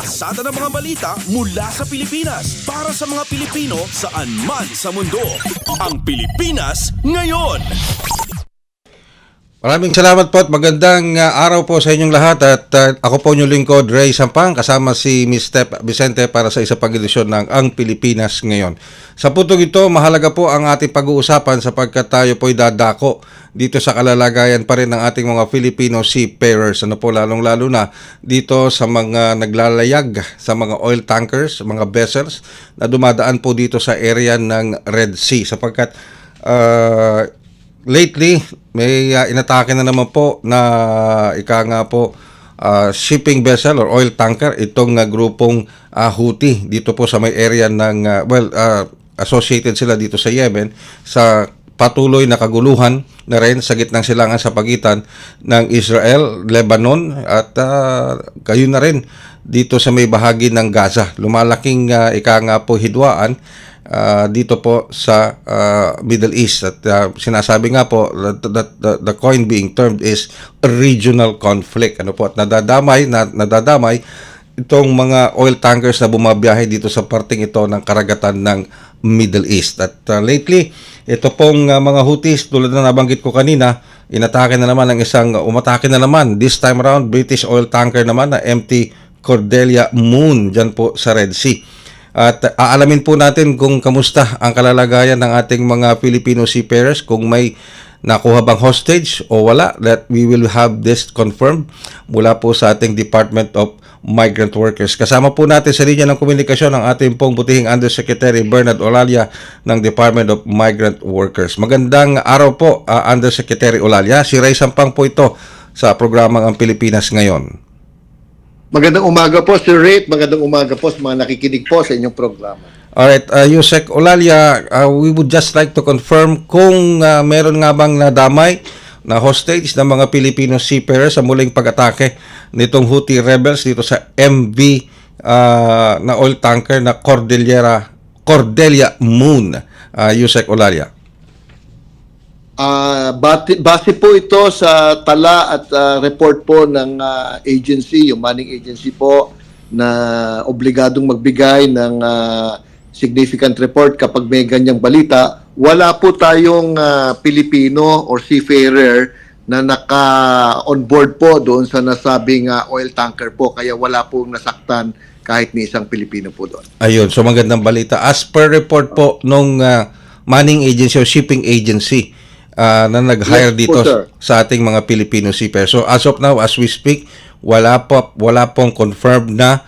Pasada ng mga balita mula sa Pilipinas para sa mga Pilipino saan man sa mundo. Ang Pilipinas ngayon. Maraming salamat po at magandang araw po sa inyong lahat at ako po inyong lingkod Ray Sampang kasama si Ms. Steph Vicente para sa isa pang edisyon ng Ang Pilipinas Ngayon. Sa puntong ito, mahalaga po ang ating pag-uusapan sapagkat tayo po'y dadako dito sa kalalagayan pa rin ng ating mga Filipino seafarers. Ano po lalong-lalo na dito sa mga naglalayag sa mga oil tankers, mga vessels na dumadaan po dito sa area ng Red Sea sapagkat lately, may inatake na naman po na shipping vessel or oil tanker itong grupong Houthi dito po sa may area ng associated sila dito sa Yemen sa patuloy na kaguluhan na rin sa gitnang silangan sa pagitan ng Israel, Lebanon at gayon na rin dito sa may bahagi ng Gaza. Lumalaking hidwaan dito po sa Middle East at sinasabi nga po that the coin being termed is a regional conflict. Ano po at nadadamay itong mga oil tankers na bumabiyahe dito sa parting ito ng karagatan ng Middle East. At lately, ito pong mga Houthis tulad na nabanggit ko kanina, umatake na naman this time around British oil tanker naman na MT Cordelia Moon dyan po sa Red Sea. At aalamin po natin kung kamusta ang kalalagayan ng ating mga Filipino seafarers, kung may nakuha bang hostage o wala, that we will have this confirmed mula po sa ating Department of Migrant Workers. Kasama po natin sa linya ng komunikasyon ang ating pong butihing Undersecretary Bernard Olalia ng Department of Migrant Workers. Magandang araw po, Undersecretary Olalia. Si Ray Sampang po ito sa programang Ang Pilipinas Ngayon. Magandang umaga po, Sir Ray. Magandang umaga po sa mga nakikinig po sa inyong programa. Alright, Yusek Olalia, we would just like to confirm kung meron nga bang nadamay na hostage ng mga Filipino seafarers sa muling pag-atake nitong Houthi rebels dito sa MV na oil tanker na Cordelia Moon, Yusek Olalia. Base po ito sa tala at report po ng agency, yung manning agency po na obligadong magbigay ng significant report kapag may ganyang balita. Wala po tayong Pilipino or seafarer na naka-on board po doon sa nasabing oil tanker po. Kaya wala pong nasaktan kahit ni isang Pilipino po doon. Ayun, so magandang balita. As per report po nung manning agency o shipping agency na nag-hire dito sa ating mga Filipino seafarers. So as of now, as we speak, wala pong confirmed na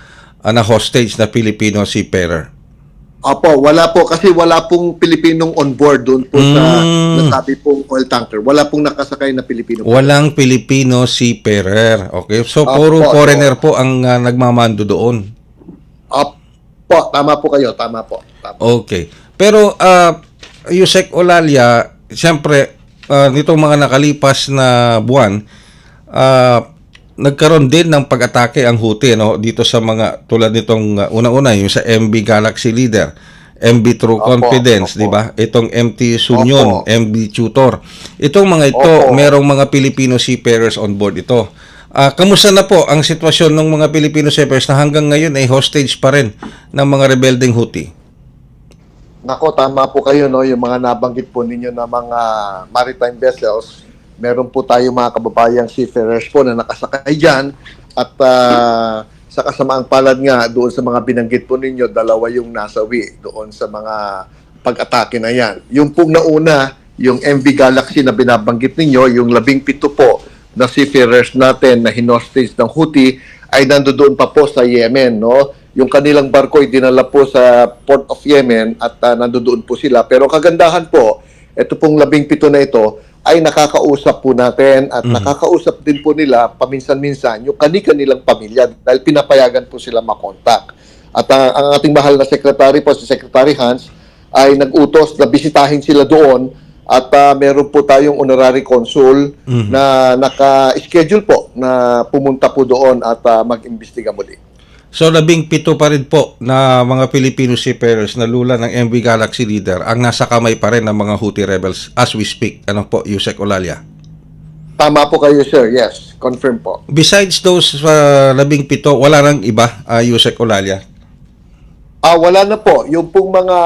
hostage na Filipino seafarer. Opo, wala po kasi wala pong Pilipinong on board doon po sa nasabi pong oil tanker. Wala pong nakasakay na Pilipino. Walang Filipino seafarer. Okay, so puro foreigner po ang nagmamando doon. Opo, tama po kayo, tama po. Tama. Okay. Pero Yusek Olalia, siyempre nitong mga nakalipas na buwan, nagkaroon din ng pag-atake ang Houthi dito sa mga tulad nitong una-una yung sa MV Galaxy Leader, MV True Confidence, di ba? Itong MT Sunyon, MV Tutor. Itong mga ito, merong mga Filipino seafarers on board ito. Kamusta na po ang sitwasyon ng mga Filipino seafarers na hanggang ngayon ay hostage pa rin ng mga rebelding Houthi? Nako, tama po kayo, no? Yung mga nabanggit po ninyo na mga maritime vessels, meron po tayo mga kababayang seafarers po na nakasakay dyan at sa kasamaang palad nga doon sa mga binanggit po ninyo, dalawa yung nasawi doon sa mga pag-atake na yan. Yung pong nauna, yung MV Galaxy na binabanggit ninyo, yung 17 po na seafarers natin na hinostage ng Houthi ay nandoon pa po sa Yemen, no? Yung kanilang barko ay dinala po sa Port of Yemen at nandoon po sila. Pero kagandahan po, ito pong 17 na ito ay nakakausap po natin at nakakausap din po nila paminsan-minsan yung kanilang pamilya dahil pinapayagan po sila makontak. At ang ating mahal na secretary po, si Secretary Hans, ay nag-utos na bisitahin sila doon at meron po tayong honorary consul na naka-schedule po na pumunta po doon at mag-imbestiga muli. So 17 pa rin po na mga Filipino seafarers na lula ng MV Galaxy Leader ang nasa kamay pa rin ng mga Houthi rebels as we speak. Ano po, Yusek Olalia? Tama po kayo, sir. Yes. confirm po. Besides those 17, wala nang iba, Yusek Olalia? Wala na po. Yung pong mga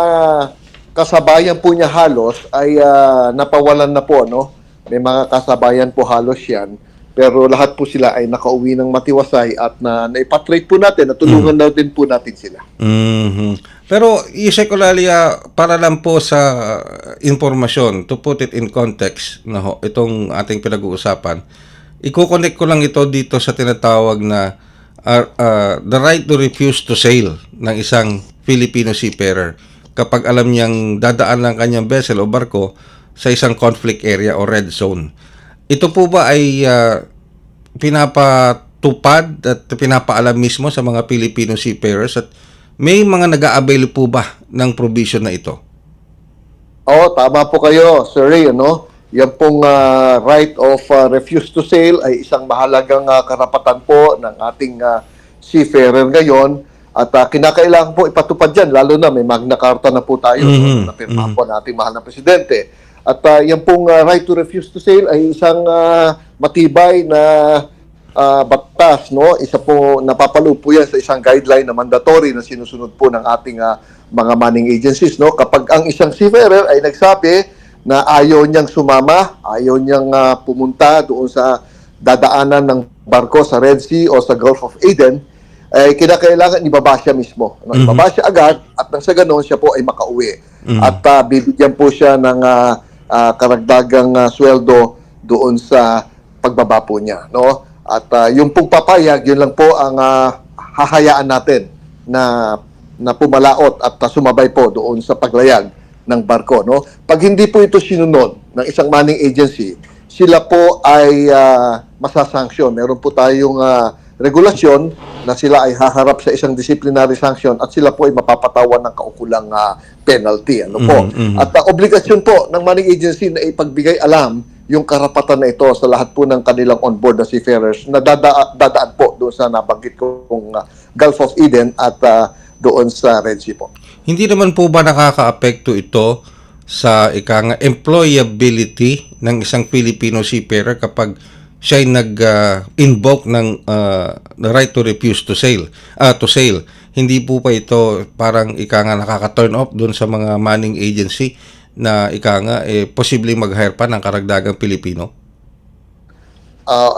kasabayan po niya halos ay napawalan na po, no? May mga kasabayan po halos yan. Pero lahat po sila ay nakauwi ng matiwasay at naipatrate po natin, natulungan na din po natin sila. Pero Yusek Olalia, para lang po sa informasyon, to put it in context, no, itong ating pinag-uusapan, i-connect ko lang ito dito sa tinatawag na the right to refuse to sail ng isang Filipino seafarer kapag alam niyang dadaan ng kanyang vessel o barko sa isang conflict area o red zone. Ito po ba ay pinapatupad at pinapaalam mismo sa mga Filipino seafarers at may mga nag-a-avail po ba ng provision na ito? Tama po kayo, Sir Ray, ano? Yan pong right of refuse to sail ay isang mahalagang karapatan po ng ating seafarer ngayon at kinakailangan po ipatupad yan, lalo na may Magna Carta na po tayo na pirma po ng ating mahal na presidente. At yan pong right to refuse to sail ay isang matibay na batas, no? Isa po napapalo po yan sa isang guideline na mandatory na sinusunod po ng ating mga manning agencies, no? Kapag ang isang seafarer ay nagsabi na ayaw niyang sumama, ayaw niyang pumunta doon sa dadaanan ng barko sa Red Sea o sa Gulf of Aden, ay kinakailangan ibaba siya mismo. No? Ibaba siya agad at nang sa ganoon siya po ay makauwi. At bibigyan po siya ng karagdagang sweldo doon sa pagbaba po niya. No? At yung pong papayag, yun lang po ang hahayaan natin na pumalaot at sumabay po doon sa paglayag ng barko, no? Pag hindi po ito sinunod ng isang manning agency, sila po ay masasanksyon. Meron po tayong regulasyon na sila ay haharap sa isang disciplinary sanction at sila po ay mapapatawan ng kaukulang penalty, ano po. At obligasyon po ng manning agency na ipagbigay alam yung karapatan na ito sa lahat po ng kanilang onboard na seafarers na dadaan po doon sa nabanggit kong Gulf of Aden at doon sa Red Sea po. Hindi naman po ba nakaka-apekto ito sa employability ng isang Filipino seafarer kapag siya ay nag-invoke ng right to refuse to sail? Hindi po pa ito parang nakaka-turn off doon sa mga manning agency na posibleng mag-hire pa ng karagdagang Pilipino?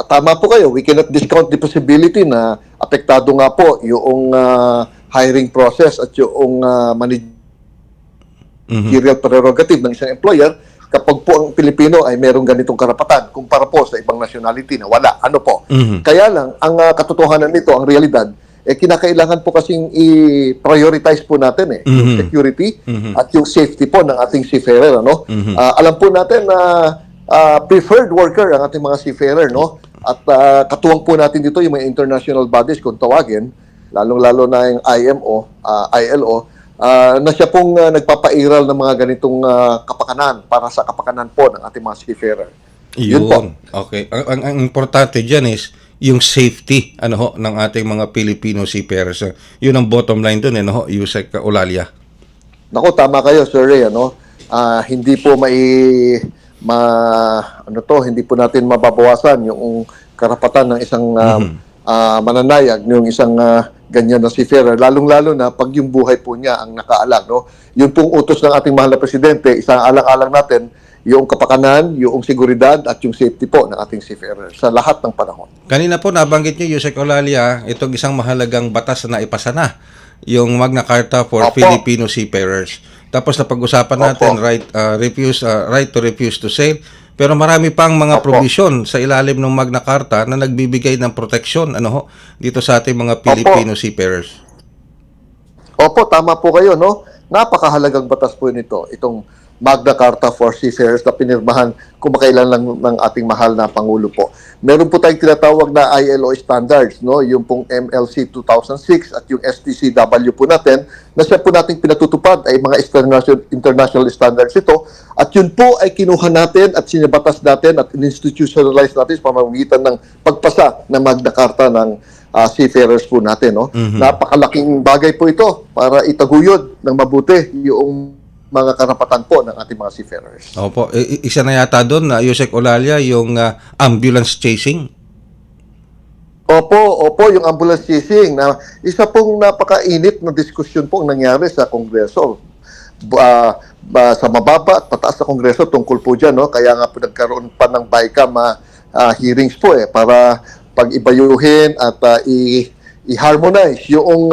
Tama po kayo. We cannot discount the possibility na apektado nga po yung hiring process at yung managerial prerogative ng isang employer kapag po ang Pilipino ay merong ganitong karapatan kumpara po sa ibang nationality na wala. Ano po? Kaya lang, ang katotohanan nito, ang realidad, kinakailangan po kasing i-prioritize po natin yung security at yung safety po ng ating seafarer. Ano? Alam po natin na preferred worker ang ating mga seafarer, no? At katuwang po natin dito yung mga international bodies kung tawagin, lalong-lalo na yung ILO, na siya pong nagpapairal ng mga ganitong kapakanan para sa kapakanan po ng ating mga seafarer. Yun po. Okay. Ang importante dyan is yung safety ng ating mga Filipino seafarers. Yun ang bottom line doon, Yusek Olalia. Naku, tama kayo, Sir Ray, hindi po hindi po natin mababawasan yung karapatan ng isang mananayag, yung isang ganyan na seafarer, lalong-lalo na pag yung buhay po niya ang nakaalang, no? Yung pong utos ng ating mahal na presidente, isang alang-alang natin yung kapakanan, yung seguridad at yung safety po ng ating seafarer sa lahat ng panahon. Kanina po nabanggit niyo, Yusek Olalia, itong isang mahalagang batas na ipasa na, yung Magna Carta for Filipino Seafarers. Tapos na pag-usapan natin right to refuse to sail, pero marami pang mga provision sa ilalim ng Magna Carta na nagbibigay ng proteksyon dito sa ating mga Filipino seafarers. Opo, tama po kayo, no? Napakahalagang batas po nito, itong Magna Carta for Seafarers na pinirmahan kumakailan lang ng ating mahal na Pangulo po. Meron po tayong tinatawag na ILO standards, no? Yung pong MLC 2006 at yung STCW po natin, na siya po nating pinatutupad ay mga international standards ito. At yun po ay kinuha natin at sinabatas natin at institutionalize natin sa pamamagitan ng pagpasa ng Magna Carta ng seafarers po natin, no? Napakalaking bagay po ito para itaguyod ng mabuti yung mga karapatan po ng ating mga seafarers. Opo, isa na yata doon na Yusek Olalia yung ambulance chasing. Opo, yung ambulance chasing na isa pong napakainit na diskusyon po ang nangyari sa Kongreso. Sa mababa at pataas sa Kongreso tungkol po dyan, no? Kaya nga po nagkaroon pa ng BICAM hearings po para pag-ibayuhin at i-harmonize yung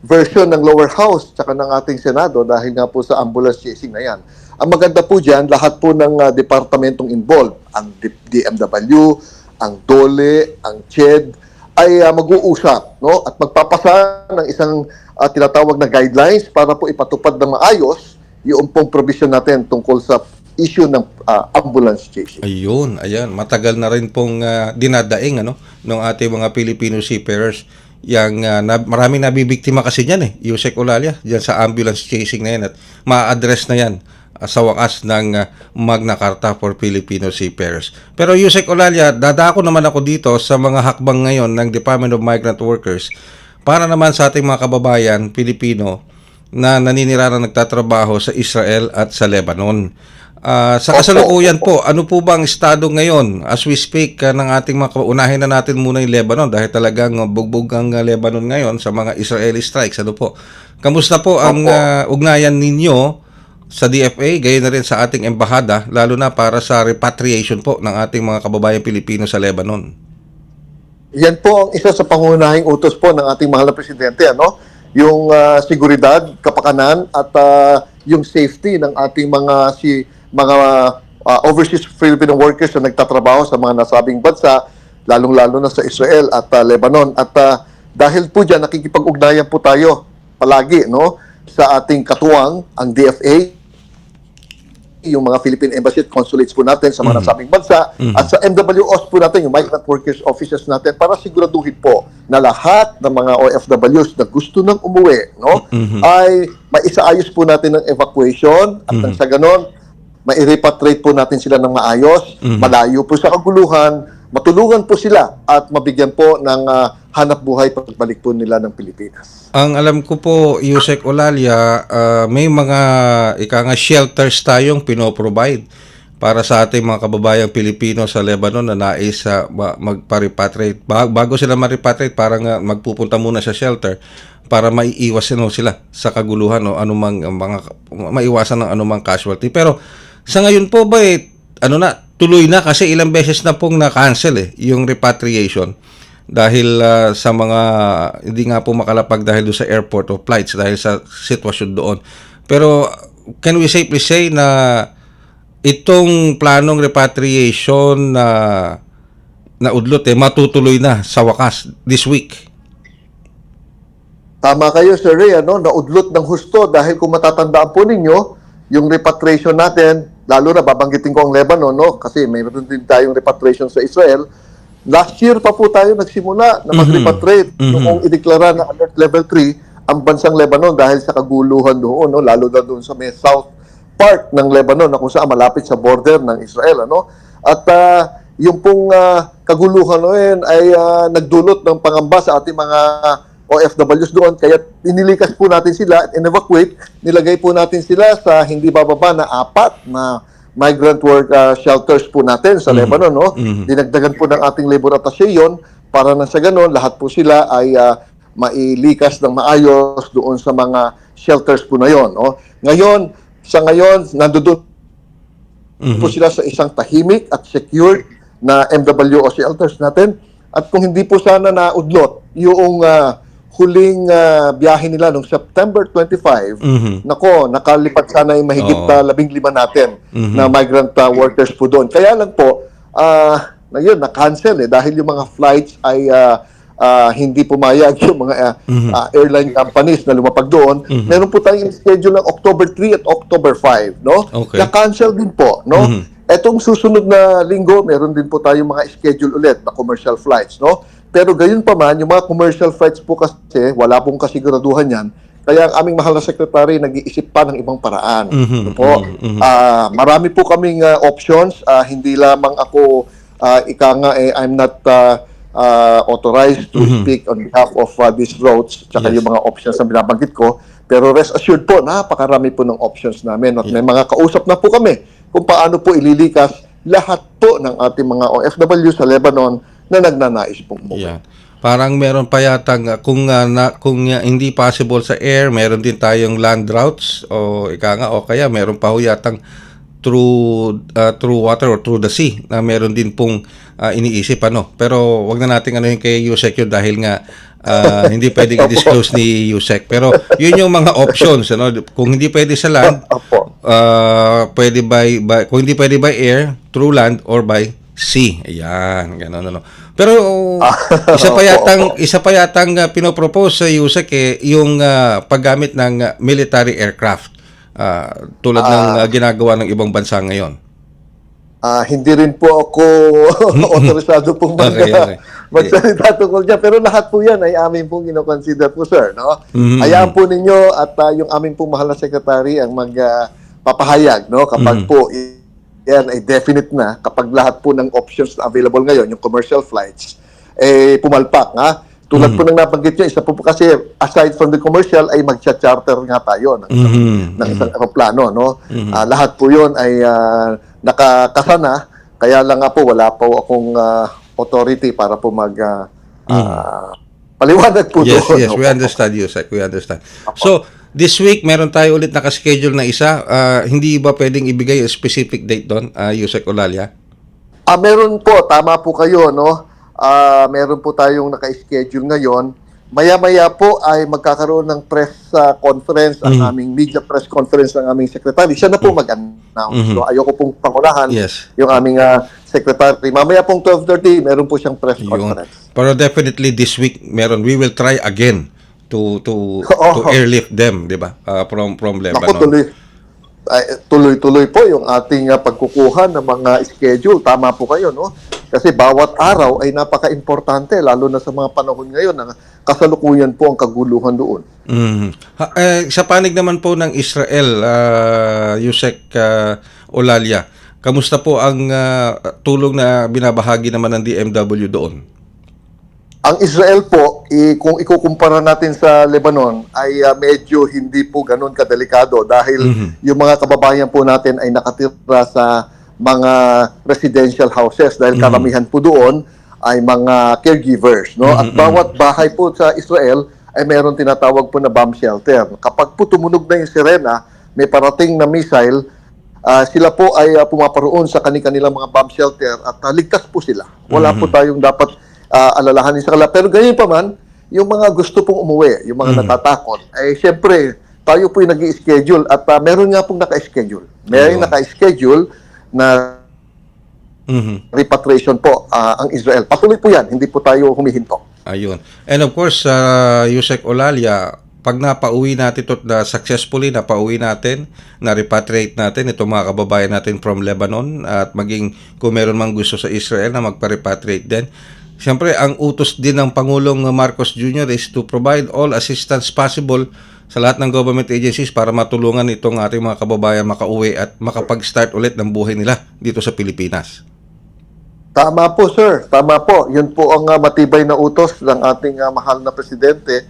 version ng lower house tsaka ng ating Senado dahil nga po sa ambulance chasing na yan. Ang maganda po dyan, lahat po ng departamentong involved, ang DMW, ang DOLE, ang CHED, ay mag-uusap, no? At magpapasa ng isang tinatawag na guidelines para po ipatupad ng maayos yung pong provision natin tungkol sa issue ng ambulance chasing. Ayun, ayan. Matagal na rin pong dinadaing ng ating mga Filipino seafarers. Maraming nabibiktima kasi niyan Yusek Olalia, diyan sa ambulance chasing na yan at ma-address na yan sa wakas ng Magna Carta for Filipino Seafarers. Pero Yusek Olalia, dadako naman ako dito sa mga hakbang ngayon ng Department of Migrant Workers para naman sa ating mga kababayan Pilipino na naninirahan nagtatrabaho sa Israel at sa Lebanon. Sa kasalukuyan po, ano po ba ang estado ngayon as we speak ng ating mga unahin na natin muna yung Lebanon dahil talagang bugbog ang Lebanon ngayon sa mga Israeli strikes. Ano po? Kamusta po ang ugnayan ninyo sa DFA, gayon na rin sa ating embahada, lalo na para sa repatriation po ng ating mga kababayan Pilipino sa Lebanon? Yan po ang isa sa pangunahing utos po ng ating mahal na presidente, yung seguridad, kapakanan at yung safety ng ating mga overseas Filipino workers na nagtatrabaho sa mga nasabing bansa, lalong-lalo na sa Israel at Lebanon. At dahil po dyan, nakikipag-ugnayan po tayo palagi sa ating katuwang, ang DFA, yung mga Philippine Embassy at Consulates po natin sa mga nasabing bansa, at sa MWOs po natin, yung Migrant Workers Offices natin, para siguraduhin po na lahat ng mga OFWs na gusto nang umuwi, ay maisaayos po natin ng evacuation at nang sa ganon, mai-repatriate po natin sila ng maayos, malayo po sa kaguluhan, matulungan po sila at mabigyan po ng hanap buhay pagbalik po nila ng Pilipinas. Ang alam ko po, Yusek Olalia, may mga shelters tayong pinoprovide para sa ating mga kababayang Pilipino sa Lebanon na nais magpa-repatriate. Bago sila ma-repatriate, parang magpupunta muna sa shelter para maiiwas sila sa kaguluhan o anumang maiwasan ng anumang casualty. Pero sa ngayon po ba tuloy na kasi ilang beses na pong na-cancel yung repatriation dahil sa mga hindi nga po makalapag dahil doon sa airport o flights dahil sa sitwasyon doon. Pero can we safely say na itong planong repatriation na udlot matutuloy na sa wakas this week? Tama kayo, Sir Ray, naudlot ng husto dahil kung matatandaan po ninyo, yung repatriation natin, lalo na babanggitin ko ang Lebanon, kasi mayroon din tayong repatriation sa Israel. Last year pa po tayo nagsimula na mag-repatriate noong ideklara na alert level 3 ang bansang Lebanon dahil sa kaguluhan doon, lalo na doon sa may south part ng Lebanon na kung saan malapit sa border ng Israel. At yung pong kaguluhan ay nagdulot ng pangamba sa ating mga OFWs doon, kaya inilikas po natin sila at in-evacuate, nilagay po natin sila sa hindi bababa na 4 na migrant work shelters po natin sa Lebanon. Dinagdagan po ng ating labor attaché yun para na sa ganon, lahat po sila ay mailikas ng maayos doon sa mga shelters po na yun. Ngayon, nandoon po sila sa isang tahimik at secure na MWO shelters natin. At kung hindi po sana naudlot yung huling biyahe nila noong September 25, nakalipat sana yung mahigit 15 natin na migrant workers po doon. Kaya lang po, na-cancel dahil yung mga flights ay hindi pumayag yung mga airline companies na lumapag doon. Meron po tayong schedule ng October 3 at October 5, Okay. Na-cancel din po, Etong susunod na linggo, meron din po tayong mga schedule ulit na commercial flights, Pero gayon pa man, yung mga commercial flights po kasi, wala pong kasiguraduhan yan. Kaya ang aming mahal na secretary nag-iisip pa ng ibang paraan. Marami po kaming options. Hindi lamang ako, I'm not authorized to speak on behalf of these routes, tsaka yung mga options na binabanggit ko. Pero rest assured po, napakarami po ng options namin. At may mga kausap na po kami kung paano po ililikas lahat po ng ating mga OFW sa Lebanon na nagnanais pong umuwi. Yeah. Parang meron pa yatang kung hindi possible sa air, meron din tayong land routes o o kaya meron pa ho yatang through water or through the sea na meron din pong iniisip Pero wag na nating yung kay Yusek yun dahil nga hindi pwedeng i-disclose ni Yusek. Pero yun yung mga options Kung hindi pwede sa land, pwede kung hindi pwede by air, through land or by sea. Ayan, gano'n Pero isa pa yatang pinopropose sa Yusek yung paggamit ng military aircraft tulad ng ginagawa ng ibang bansa ngayon. Hindi rin po ako otorisado pong magsalita tungkol dyan. Pero lahat po yan ay amin pong ino-consider po, sir. No? Hayaan po ninyo at yung aming pong mahal na secretary ang magpapahayag kapag po yan ay definite na, kapag lahat po ng options na available ngayon, yung commercial flights, pumalpak. Tulad po ng nabanggit nyo, isa po kasi aside from the commercial ay mag-charter nga tayo ng isang aeroplano. Lahat po yun ay nakakasana, kaya lang nga po wala po akong authority para po paliwanag po doon. Yes, we understand, Yusek. We understand. So, this week, meron tayo ulit nakaschedule na isa. Hindi ba pwedeng ibigay a specific date doon, Yusek Olalia? Meron po. Tama po kayo, meron po tayong naka-schedule ngayon. Maya-maya po ay magkakaroon ng press conference, ang aming media press conference ng aming secretary. Siya na po mag-announce. So, ayoko pong pangunahan yung aming secretary. Mamaya pong 12:30, meron po siyang press conference. Pero definitely this week, we will try again to airlift them, di ba? From Lebanon. Tuloy-tuloy po yung ating pagkukuha ng mga schedule. Tama po kayo, Kasi bawat araw ay napaka-importante, lalo na sa mga panahon ngayon na kasalukuyan po ang kaguluhan doon. Sa panig naman po ng Israel, Yusek Olalia, kamusta po ang tulong na binabahagi naman ng DMW doon? Ang Israel po, kung ikukumpara natin sa Lebanon, ay medyo hindi po ganun kadelikado dahil yung mga kababayan po natin ay nakatira sa mga residential houses dahil karamihan po doon ay mga caregivers. At bawat bahay po sa Israel ay meron tinatawag po na bomb shelter. Kapag po tumunog na yung sirena, may parating na missile, sila po ay pumaparoon sa kanilang mga bomb shelter at ligtas po sila. Wala po tayong dapat alalahanin sa kanila. Pero ganyan pa man, yung mga gusto pong umuwi, yung mga natatakot, ay siyempre, tayo po yung nag-i-schedule at meron nga pong naka-schedule. May naka-schedule na repatriation po ang Israel. Patuloy po yan, hindi po tayo humihinto. Ayun. And of course, Yusek Olalia, pag napauwi natin ito na successfully, napauwi natin, na-repatriate natin itong mga kababayan natin from Lebanon at maging kung meron mang gusto sa Israel na magpa-repatriate din. Siyempre, ang utos din ng Pangulong Marcos Jr. is to provide all assistance possible sa lahat ng government agencies para matulungan itong ating mga kababayan makauwi at makapag-start ulit ng buhay nila dito sa Pilipinas. Tama po, sir. Tama po. Yun po ang matibay na utos ng ating mahal na presidente.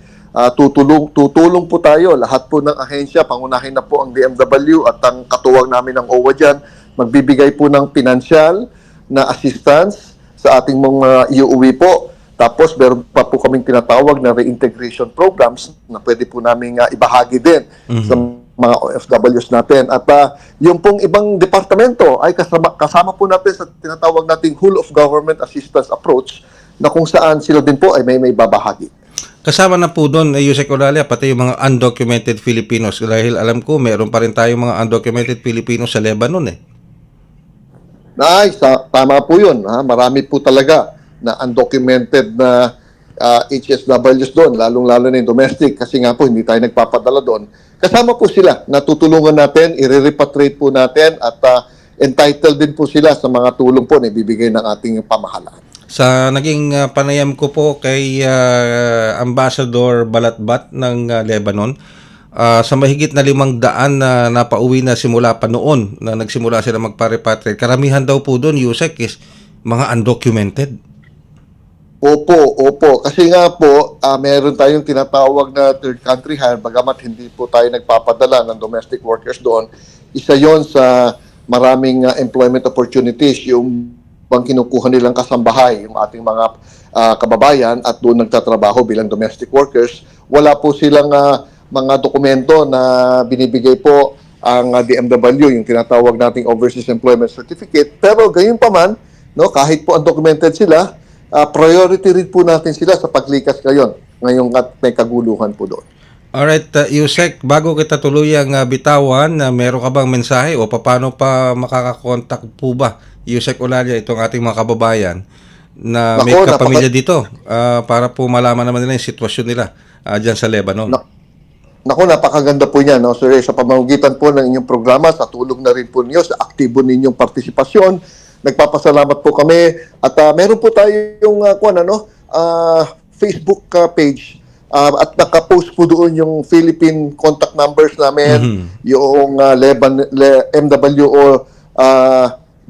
Tutulong po tayo. Lahat po ng ahensya, pangunahin na po ang DMW at ang katuwang namin ng OWA dyan, magbibigay po ng pinansyal na assistance sa ating mga iuwi po. Tapos meron pa po kaming tinatawag na reintegration programs na pwede po namin ibahagi din sa mga OFWs natin. At yung pong ibang departamento ay kasama po natin sa tinatawag nating whole of government assistance approach na kung saan sila din po ay may babahagi. Kasama na po doon, Yusek Olalia, pati yung mga undocumented Filipinos. Dahil alam ko, meron pa rin tayong mga undocumented Filipinos sa Lebanon Tama po yun. Marami po talaga na undocumented na HSWs doon, lalong-lalo na yung domestic kasi nga po hindi tayo nagpapadala doon. Kasama po sila, natutulungan natin, i-repatriate po natin at entitled din po sila sa mga tulong po na ibibigay ng ating pamahalaan. Sa naging panayam ko po kay Ambassador Balatbat ng Lebanon, sa mahigit na 500 na napauwi na simula pa noon na nagsimula sila magpa-repatriate, karamihan daw po doon, Yusek, is mga undocumented. Opo. Kasi nga po, meron tayong tinatawag na third country hire, bagamat hindi po tayo nagpapadala ng domestic workers doon. Isa yon sa maraming employment opportunities, yung bang kinukuha nilang kasambahay yung ating mga kababayan at doon nagtatrabaho bilang domestic workers. Wala po silang mga dokumento na binibigay po ang DMW, yung tinatawag nating Overseas Employment Certificate. Pero gayon pa man, no, kahit po undocumented sila, priority rin po natin sila sa paglikas ngayon at may kaguluhan po doon. Alright, Yusek, bago kita tuluyang bitawan, meron ka bang mensahe o paano pa makakakontak po ba, Yusek Olalia, itong ating mga kababayan na may kapamilya dito para po malaman naman nila yung sitwasyon nila dyan sa Lebanon? Naku, napakaganda po niya, no, sir, sa pamamagitan po ng inyong programa, sa tulong na rin po niyo, sa aktibo ninyong partisipasyon. Nagpapasalamat po kami at meron po tayong Facebook page. At nakapost po doon yung Philippine contact numbers namin, yung MW o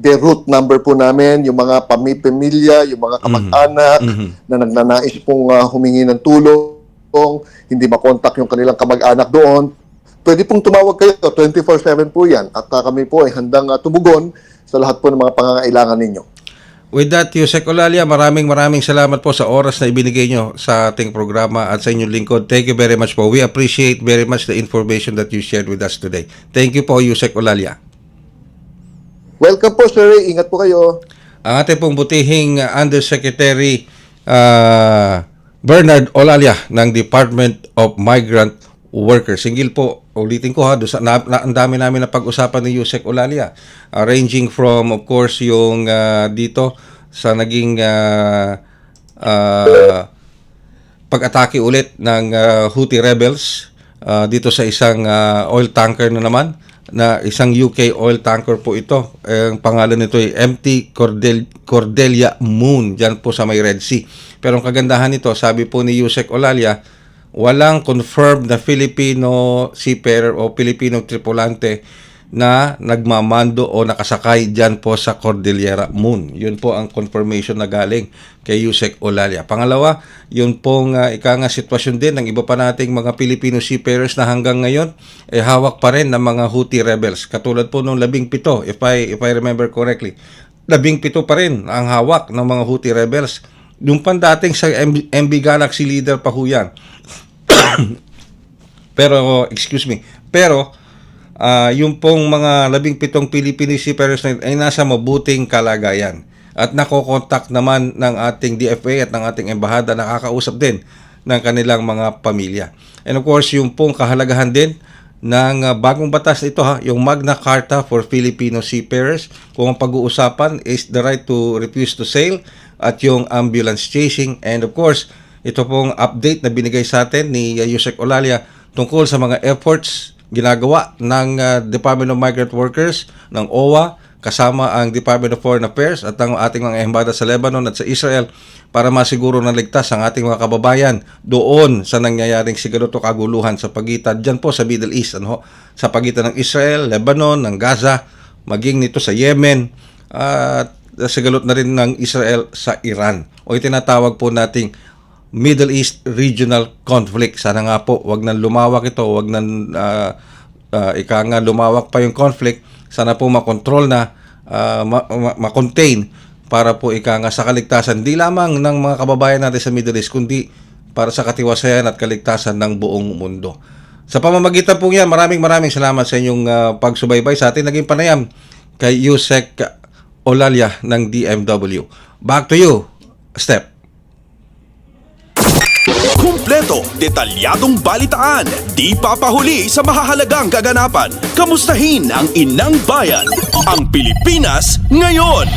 Beirut number po namin, yung mga pamilya, yung mga kamag-anak na nagnanais pong humingi ng tulong, hindi makontak yung kanilang kamag-anak doon. Pwede pong tumawag kayo, 24/7 po yan. At kami po ay handang tumugon sa lahat po ng mga pangangailangan ninyo. With that, Yusek Olalia, maraming salamat po sa oras na ibinigay nyo sa ating programa at sa inyong lingkod. Thank you very much po. We appreciate very much the information that you shared with us today. Thank you po, Yusek Olalia. Welcome po, sir. Ingat po kayo. Ang ating pong butihing Undersecretary Bernard Olalia ng Department of Migrant Workers. Singgil po, ulitin ko ang dami namin na pag-usapan ni Yusek Olalia. Ranging from, of course, yung dito sa naging pag-atake ulit ng Houthi rebels dito sa isang oil tanker na naman, na isang UK oil tanker po ito. Ang pangalan nito ay MT Cordelia Moon, dyan po sa may Red Sea. Pero ang kagandahan nito, sabi po ni Yusek Olalia, walang confirmed na Filipino seafarer o Filipino tripulante na nagmamando o nakasakay dyan po sa Cordillera Moon. Yun po ang confirmation na galing kay Yusek Olalia. Pangalawa, yun pong sitwasyon din ng iba pa nating mga Filipino seafarers na hanggang ngayon hawak pa rin ng mga Houthi rebels. Katulad po nung 17, if I remember correctly, 17 pa rin ang hawak ng mga Houthi rebels. Yung pandating sa MB Galaxy leader pa ho yan. Pero yung pong mga 17 Filipino seafarers ay nasa mabuting kalagayan at nakokontak naman ng ating DFA at ng ating embahada, nakakausap din ng kanilang mga pamilya. And of course, yung pong kahalagahan din ng bagong batas ito, yung Magna Carta for Filipino Seafarers, kung ang pag-uusapan is the right to refuse to sail at yung ambulance chasing. And of course, ito pong update na binigay sa atin ni Yusek Olalia tungkol sa mga efforts ginagawa ng Department of Migrant Workers, ng OWA, kasama ang Department of Foreign Affairs at ang ating mga embahada sa Lebanon at sa Israel para masiguro na ligtas ang ating mga kababayan doon sa nangyayaring sigalot o kaguluhan sa pagitan dyan po sa Middle East, sa pagitan ng Israel, Lebanon, ng Gaza, maging nito sa Yemen, at sigalot na rin ng Israel sa Iran, o itinatawag po nating Middle East Regional Conflict. Sana nga po, wag nang lumawak ito, wag nang lumawak pa yung conflict. Sana po makontrol na, makontain para po sa kaligtasan, di lamang ng mga kababayan natin sa Middle East, kundi para sa katiwasayan at kaligtasan ng buong mundo. Sa pamamagitan po yan, maraming salamat sa inyong pagsubaybay sa ating naging panayam kay Yusek Olalia ng DMW. Back to you, Step. Kumpleto, detalyadong balitaan, di papahuli sa mahahalagang kaganapan. Kamustahin ang inang bayan, ang Pilipinas ngayon.